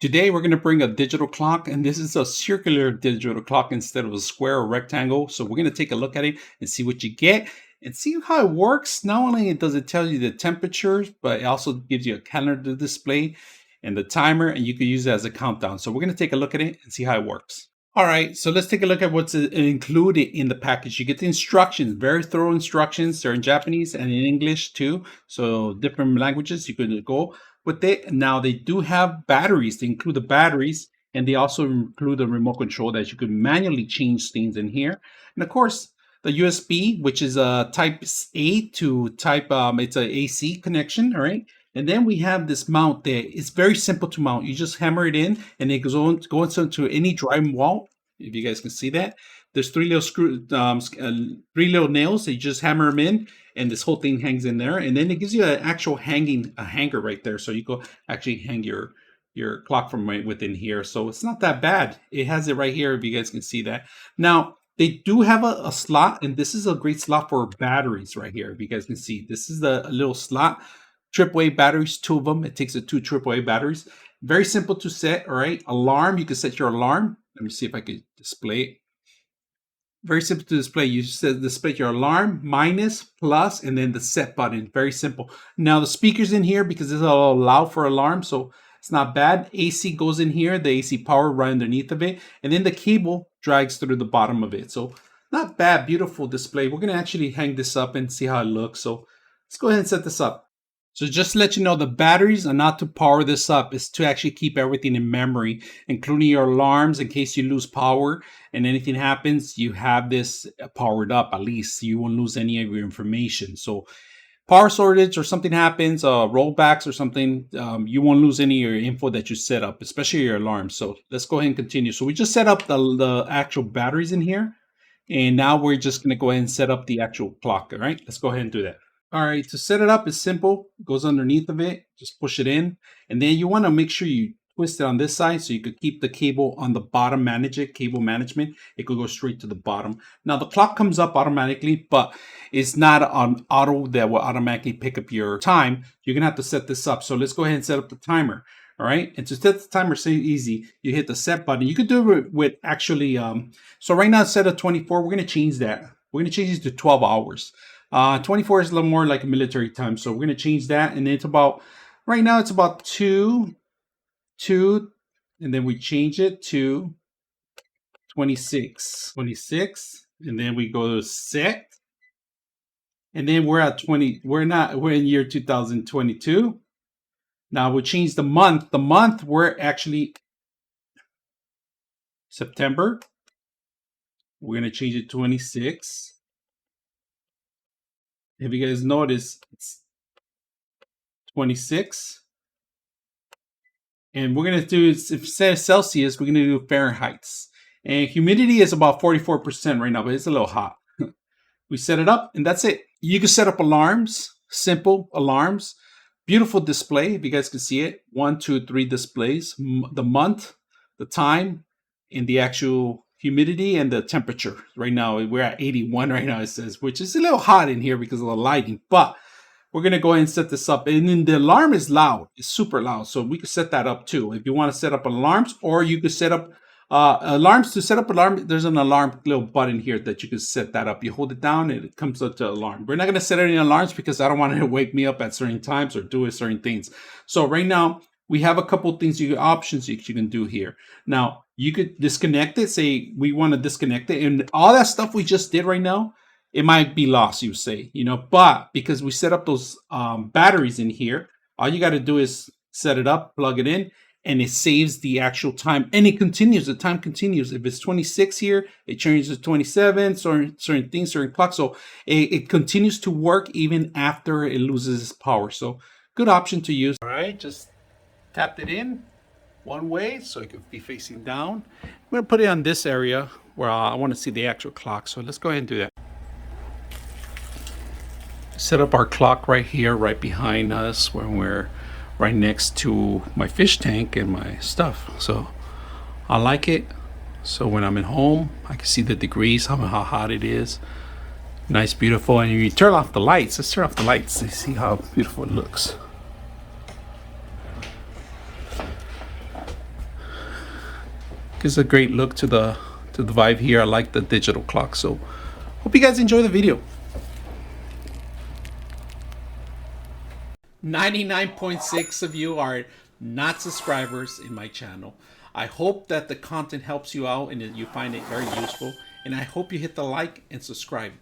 Today we're going to bring a digital clock, and this is a circular digital clock instead of a square or rectangle. So we're going to take a look at it and see what you get and see how it works. Not only does it tell you the temperatures, but it also gives you a calendar display and the timer, and you can use it as a countdown. So we're going to take a look at it and see how it works. All right, so let's take a look at what's included in the package. You get the instructions, very thorough instructions. They're in Japanese and in English too. So different languages you could go with it. Now they do have batteries. They include the batteries, and they also include the remote control that you could manually change things in here. And of course, the USB, which is a type A to type, it's a AC connection, all right? And then we have this mount there. It's very simple to mount. You just hammer it in, and it goes into any dry wall. If you guys can see that, there's three little nails. So you just hammer them in, and this whole thing hangs in there. And then it gives you an actual hanger right there, so you go actually hang your clock from right within here. So it's not that bad. It has it right here. If you guys can see that. Now they do have a slot, and this is a great slot for batteries right here. If you guys can see, this is the little slot. AAA batteries, 2 of them. It takes the 2 AAA batteries. Very simple to set, all right? Alarm, you can set your alarm. Let me see if I can display it. Very simple to display. You just display your alarm, minus, plus, and then the set button. Very simple. Now the speakers in here, because this will allow for alarm, so it's not bad. AC goes in here, the AC power right underneath of it, and then the cable drags through the bottom of it. So not bad, beautiful display. We're gonna actually hang this up and see how it looks. So let's go ahead and set this up. So just to let you know, the batteries are not to power this up. It's to actually keep everything in memory, including your alarms in case you lose power and anything happens. You have this powered up, at least. You won't lose any of your information. So power shortage or something happens, rollbacks or something, you won't lose any of your info that you set up, especially your alarms. So let's go ahead and continue. So we just set up the actual batteries in here. And now we're just going to go ahead and set up the actual clock. All right, let's go ahead and do that. All right, to set it up is simple. It goes underneath of it, just push it in. And then you want to make sure you twist it on this side so you could keep the cable on the bottom, cable management. It could go straight to the bottom. Now the clock comes up automatically, but it's not on auto that will automatically pick up your time. You're gonna have to set this up. So let's go ahead and set up the timer. All right, and to set the timer so easy, you hit the set button. You could do it with actually, so right now it's set at 24. We're gonna change that. We're gonna change it to 12 hours. 24 is a little more like a military time, so we're going to change that. And it's about, right now it's about 2, and then we change it to 26, and then we go to set, and then we're at 20. We're in year 2022. Now we change the month. We're actually September. We're going to change it to 26. If you guys notice, it's 26. And we're going to do, if it says Celsius, we're going to do Fahrenheit. And humidity is about 44% right now, but it's a little hot. We set it up, and that's it. You can set up alarms, simple alarms. Beautiful display, if you guys can see it. 1, 2, 3 displays. The month, the time, and the actual humidity and the temperature. Right now we're at 81 right now, it says, which is a little hot in here because of the lighting, but we're going to go ahead and set this up. And then the alarm is loud. It's super loud, so we could set that up too if you want to set up alarms, or you could set up alarms. To set up alarm, there's an alarm little button here that you can set that up. You hold it down and it comes up to alarm. We're not going to set any alarms because I don't want it to wake me up at certain times or do certain things. So right now we have a couple things, options you can do here. Now you could disconnect it. Say we want to disconnect it, and all that stuff we just did right now, it might be lost, you say, but because we set up those batteries in here, all you got to do is set it up, plug it in, and it saves the actual time, and it continues. The time continues. If it's 26 here, it changes to 27, certain things, certain clocks. So it continues to work even after it loses its power. So good option to use. All right, just tapped it in one way so it could be facing down. I'm going to put it on this area where I want to see the actual clock. So let's go ahead and do that. Set up our clock right here, right behind us, when we're right next to my fish tank and my stuff. So I like it. So when I'm at home, I can see the degrees, how hot it is. Nice, beautiful. And you turn off the lights. Let's turn off the lights and see how beautiful it looks. Gives a great look to the vibe here. I like the digital clock. So hope you guys enjoy the video. 99.6 of you are not subscribers in my channel. I hope that the content helps you out and that you find it very useful. And I hope you hit the like and subscribe.